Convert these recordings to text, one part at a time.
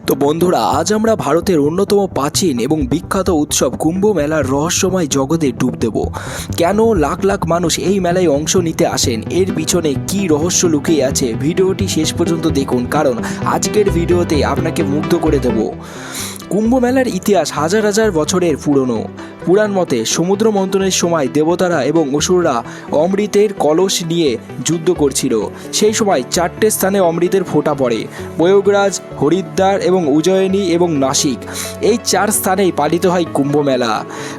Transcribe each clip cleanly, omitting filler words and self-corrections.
তো বন্ধুরা, আজ আমরা ভারতের অন্যতম প্রাচীন এবং বিখ্যাত উৎসব কুম্ভ মেলার রহস্যময় জগতে ডুব দেব। কেন লাখ লাখ মানুষ এই মেলায় অংশ নিতে আসেন, এর পিছনে কি রহস্য লুকিয়ে আছে, ভিডিওটি শেষ পর্যন্ত দেখুন, কারণ আজকের ভিডিওতে আপনাকে মুগ্ধ করে দেব। কুম্ভ মেলার ইতিহাস হাজার হাজার বছরের পুরনো। পুরাণ মতে সমুদ্র মন্থনের সময় দেবতারা এবং অসুররা অমৃতের কলস নিয়ে যুদ্ধ করছিল। সেই সময় চারটে স্থানে অমৃতের ফোঁটা পড়ে: প্রয়াগরাজ, হরিদ্বার এবং উজ্জয়িনী এবং নাসিক। এই চার স্থানেই পালিত হয় কুম্ভ মেলা।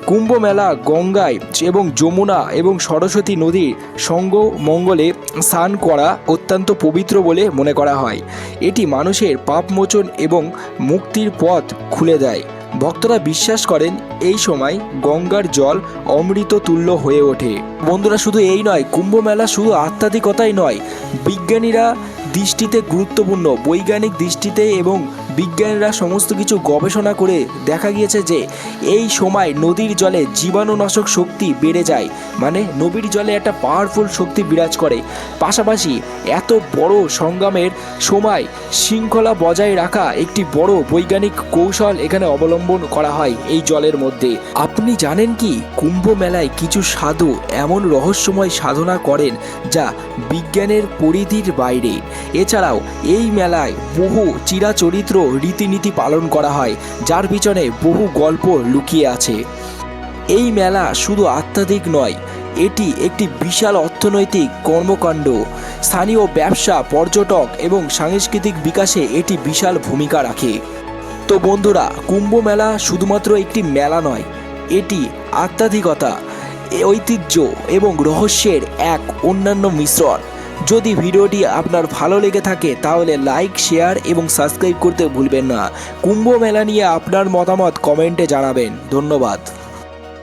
কুম্ভ মেলা গঙ্গায় এবং যমুনা এবং সরস্বতী নদীর সঙ্গমঙ্গলে স্নান করা অত্যন্ত পবিত্র বলে মনে করা হয়। এটি মানুষের পাপমোচন এবং মুক্তির পথ খুলে দেয়। ভক্তরা বিশ্বাস করেন এই সময় গঙ্গার জল অমৃত তুল্য হয়ে ওঠে। বন্ধুরা, শুধু এই নয়, কুম্ভ মেলা শুধু আধ্যাত্মিকতাই নয়, বিজ্ঞানীরা দৃষ্টিতে গুরুত্বপূর্ণ। বৈজ্ঞানিক দৃষ্টিতে এবং বিজ্ঞানীরা সমস্ত কিছু গবেষণা করে দেখা গিয়েছে যে এই সময় নদীর জলে জীবাণুনাশক শক্তি বেড়ে যায়, মানে নদীর জলে একটা পাওয়ারফুল শক্তি বিরাজ করে। পাশাপাশি এত বড় সংগ্রামের সময় শৃঙ্খলা বজায় রাখা একটি বড় বৈজ্ঞানিক কৌশল এখানে অবলম্বন করা হয় এই জলের মধ্যে। আপনি জানেন কি, কুম্ভ মেলায় কিছু সাধু এমন রহস্যময় সাধনা করেন যা বিজ্ঞানের পরিধির বাইরে। এছাড়াও এই মেলায় বহু চিরাচরিত্র রীতিনীতি পালন করা হয়, যার পিছনে বহু গল্প লুকিয়ে আছে। এই মেলা শুধু আধ্যাত্মিক নয়, এটি একটি বিশাল অর্থনৈতিক কর্মকাণ্ড। স্থানীয় ব্যবসা, পর্যটক এবং সাংস্কৃতিক বিকাশে এটি বিশাল ভূমিকা রাখে। তো বন্ধুরা, কুম্ভ মেলা শুধুমাত্র একটি মেলা নয়, এটি আধ্যাত্মিকতা, ঐতিহ্য এবং রহস্যের এক অন্যান্য মিশ্রণ। যদি ভিডিওটি আপনার ভালো লেগে থাকে তাহলে লাইক, শেয়ার এবং সাবস্ক্রাইব করতে ভুলবেন না। কুম্ভ মেলা নিয়ে আপনার মতামত কমেন্টে জানাবেন। ধন্যবাদ।